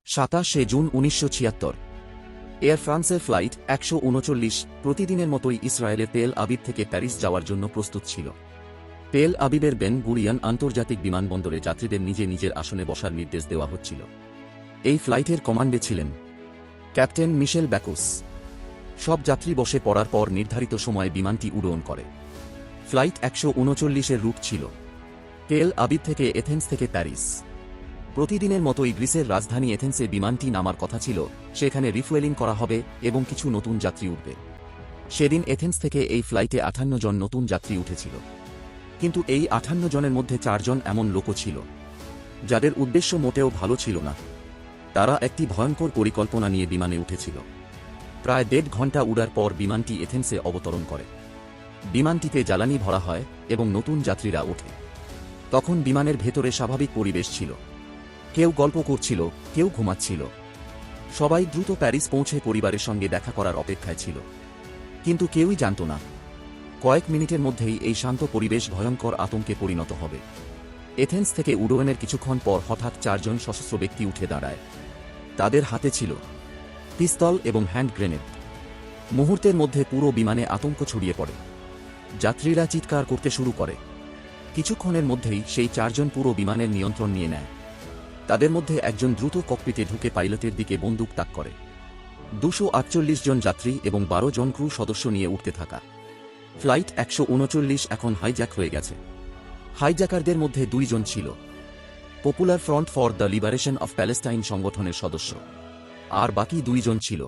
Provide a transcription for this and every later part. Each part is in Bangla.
27 জুন 1976 এয়ার ফ্রান্সের ফ্লাইট 139 প্রতিদিনের মতোই ইসরায়েলের তেল আবিব থেকে প্যারিস যাওয়ার জন্য প্রস্তুত ছিল। তেল আবিবের বেন গুরিয়ন আন্তর্জাতিক বিমানবন্দরে যাত্রীদের নিজের আসনে বসার নির্দেশ দেওয়া হচ্ছিল। এই ফ্লাইটের কমান্ডে ছিলেন ক্যাপ্টেন মিশেল ব্যাকুস। সব যাত্রী বসে পড়ার পর নির্ধারিত সময়ে বিমানটি উড্ডয়ন করে। ফ্লাইট 139-এর রুট ছিল তেল আবিব থেকে এথেন্স থেকে প্যারিস। প্রতিদিনের মতোই গ্রিসের রাজধানী এথেন্সে বিমানটি নামার কথা ছিল, সেখানে রিফুয়েলিং করা হবে এবং কিছু নতুন যাত্রী উঠবে। সেদিন এথেন্স থেকে এই ফ্লাইটে 58 জন নতুন যাত্রী উঠেছিল, কিন্তু এই 58 জনের মধ্যে 4 জন এমন লোকও ছিল যাদের উদ্দেশ্য মোটেও ভালো ছিল না। তারা একটি ভয়ঙ্কর পরিকল্পনা নিয়ে বিমানে উঠেছিল। প্রায় 1.5 ঘণ্টা উড়ার পর বিমানটি এথেন্সে অবতরণ করে। বিমানটিতে জ্বালানি ভরা হয় এবং নতুন যাত্রীরা ওঠে। তখন বিমানের ভেতরে স্বাভাবিক পরিবেশ ছিল। কেউ গল্প করছিল, কেউ ঘুমাচ্ছিল। সবাই দ্রুত প্যারিস পৌঁছে পরিবারের সঙ্গে দেখা করার অপেক্ষায় ছিল, কিন্তু কেউই জানত না কয়েক মিনিটের মধ্যেই এই শান্ত পরিবেশ ভয়ঙ্কর আতঙ্কে পরিণত হবে। এথেন্স থেকে উড্ডয়নের কিছুক্ষণ পর হঠাৎ 4 জন সশস্ত্র ব্যক্তি উঠে দাঁড়ায়। তাদের হাতে ছিল পিস্তল এবং হ্যান্ড গ্রেনেড। মুহূর্তের মধ্যে পুরো বিমানে আতঙ্ক ছড়িয়ে পড়ে। যাত্রীরা চিৎকার করতে শুরু করে। কিছুক্ষণের মধ্যেই সেই 4 জন পুরো বিমানের নিয়ন্ত্রণ নিয়ে নেয়। তাদের মধ্যে একজন দ্রুত ককপিটে ঢুকে পাইলটের দিকে বন্দুক তাক করে। 248 জন যাত্রী এবং 12 জন ক্রু সদস্য নিয়ে উঠতে থাকা ফ্লাইট 139 এখন হাইজ্যাক হয়ে গেছে। হাইজ্যাকারদের মধ্যে 2 জন ছিল popular front for the liberation of Palestine সংগঠনের সদস্য, আর বাকি 2 জন ছিল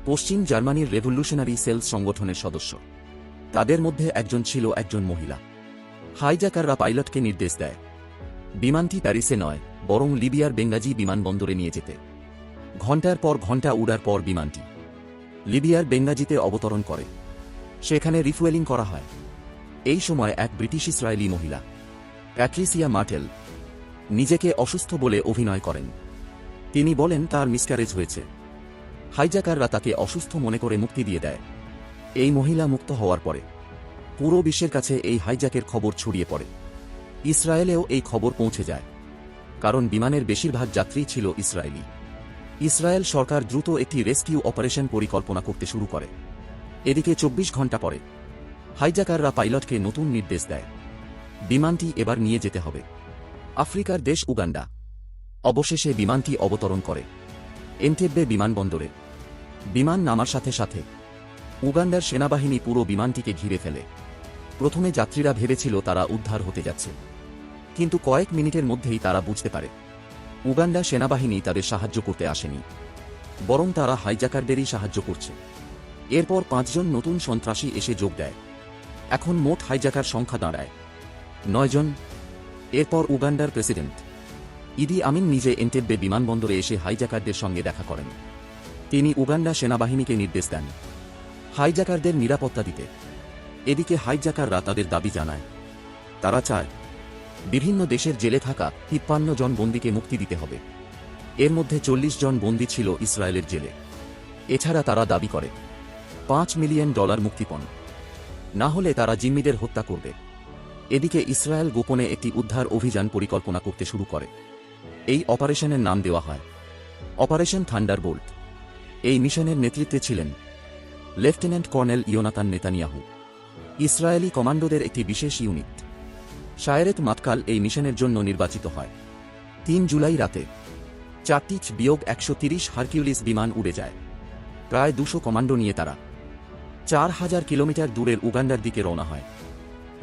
পশ্চিম জার্মানির রেভলিউশনারি সেলস সংগঠনের সদস্য। তাদের মধ্যে একজন ছিল একজন মহিলা। হাইজ্যাকাররা পাইলটকে নির্দেশ দেয় বিমানটি প্যারিসে নয়, বরং লিবিয়ার বেঙ্গাজি বিমানবন্দরে নিয়ে যেতে। ঘণ্টার পর ঘণ্টা উড়ার পর বিমানটি লিবিয়ার বেঙ্গাজিতে অবতরণ করে। সেখানে রিফুয়েলিং করা হয়। এই সময় এক ব্রিটিশ ইসরায়েলি মহিলা প্যাট্রিসিয়া মার্টেল নিজেকে অসুস্থ বলে অভিনয় করেন। তিনি বলেন তার মিসক্যারেজ হয়েছে। হাইজ্যাকাররা তাকে অসুস্থ মনে করে মুক্তি দিয়ে দেয়। এই মহিলা মুক্ত হওয়ার পরে পুরো বিশ্বের কাছে এই হাইজ্যাকের খবর ছড়িয়ে পড়ে। ইসরায়েলেও এই খবর পৌঁছে যায়, কারণ বিমানের বেশিরভাগ যাত্রী ছিল ইসরায়েলি। ইসরায়েল সরকার দ্রুত একটি রেস্কিউ অপারেশন পরিকল্পনা করতে শুরু করে। এদিকে 24 ঘণ্টা পরে হাইজ্যাকাররা পাইলটকে নতুন নির্দেশ দেয় বিমানটি এবার নিয়ে যেতে হবে আফ্রিকার দেশ উগান্ডা। অবশেষে বিমানটি অবতরণ করে এনটেব্বে বিমানবন্দরে। বিমান নামার সাথে সাথে উগান্ডার সেনাবাহিনী পুরো বিমানটিকে ঘিরে ফেলে। প্রথমে যাত্রীরা ভেবেছিল তারা উদ্ধার হতে যাচ্ছে, কিন্তু কয়েক মিনিটের মধ্যেই তারা বুঝতে পারে উগান্ডা সেনাবাহিনী তাদের সাহায্য করতে আসেনি, বরং তারা হাইজ্যাকারদেরই সাহায্য করছে। এরপর 5 জন নতুন সন্ত্রাসী এসে যোগ দেয়। এখন মোট হাইজ্যাকার সংখ্যা দাঁড়ায় 9 জন। এরপর উগান্ডার প্রেসিডেন্ট ইদি আমিন নিজে এনটেব্বে বিমানবন্দরে এসে হাইজ্যাকারদের সঙ্গে দেখা করেন। তিনি উগান্ডা সেনাবাহিনীকে নির্দেশ দেন হাইজ্যাকারদের নিরাপত্তা দিতে। এদিকে হাইজ্যাকাররা তাদের দাবি জানায়। তারা চায় বিভিন্ন দেশের জেলে থাকা 53 জন বন্দীকে মুক্তি দিতে হবে। এর মধ্যে 40 জন বন্দী ছিল ইসরায়েলের জেলে। এছাড়া তারা দাবি করে $5 মিলিয়ন মুক্তিপণ না হলে তারা জিম্মিদের হত্যা করবে। এদিকে ইসরায়েল গোপনে একটি উদ্ধার অভিযান পরিকল্পনা করতে শুরু করে। এই অপারেশনের নাম দেওয়া হয় অপারেশন থান্ডারবোল্ট। এই মিশনের নেতৃত্বে ছিলেন লেফটেন্যান্ট কর্নেল ইয়োনাতান নেতানিয়াহু। ইসরায়েলি কমান্ডোদের একটি বিশেষ ইউনিট শায়েরেত মাতকাল এই মিশনের জন্য নির্বাচিত হয়। 3 জুলাই রাতে 4-130 হারকিউলিস বিমান উড়ে যায়। প্রায় 200 কমান্ডো নিয়ে তারা 4000 কিলোমিটার দূরের উগান্ডার দিকে রওনা হয়।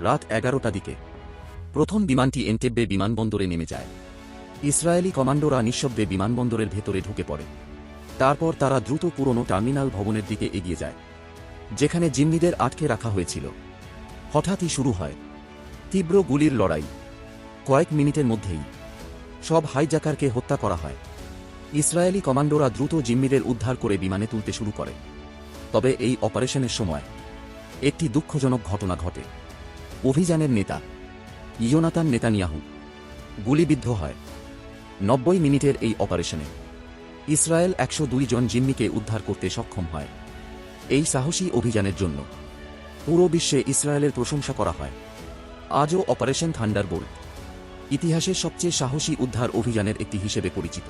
রাত 11টার দিকে প্রথম বিমানটি এনটেব্বে বিমানবন্দরে নেমে যায়। ইসরায়েলি কমান্ডোরা নিঃশব্দে বিমানবন্দরের ভেতরে ঢুকে পড়ে। তারপর তারা দ্রুত পুরনো টার্মিনাল ভবনের দিকে এগিয়ে যায়, যেখানে জিম্মিদের আটকে রাখা হয়েছিল। হঠাৎই শুরু হয় তীব্র গুলির লড়াই। কয়েক মিনিটের মধ্যেই সব হাইজ্যাকারকে হত্যা করা হয়। ইসরায়েলি কমান্ডোরা দ্রুত জিম্মিদের উদ্ধার করে বিমানে তুলতে শুরু করে। তবে এই অপারেশনের সময় একটি দুঃখজনক ঘটনা ঘটে। অভিযানের নেতা ইয়োনাতান নেতানিয়াহু গুলিবিদ্ধ হয়। 90 মিনিটের এই অপারেশনে ইসরায়েল 102 জন জিম্মিকে উদ্ধার করতে সক্ষম হয়। এই সাহসী অভিযানের জন্য পুরো বিশ্বে ইসরায়েলের প্রশংসা করা হয়। আজও অপারেশন থান্ডারবোল্ট ইতিহাসের সবচেয়ে সাহসী উদ্ধার অভিযানের একটি হিসেবে পরিচিত।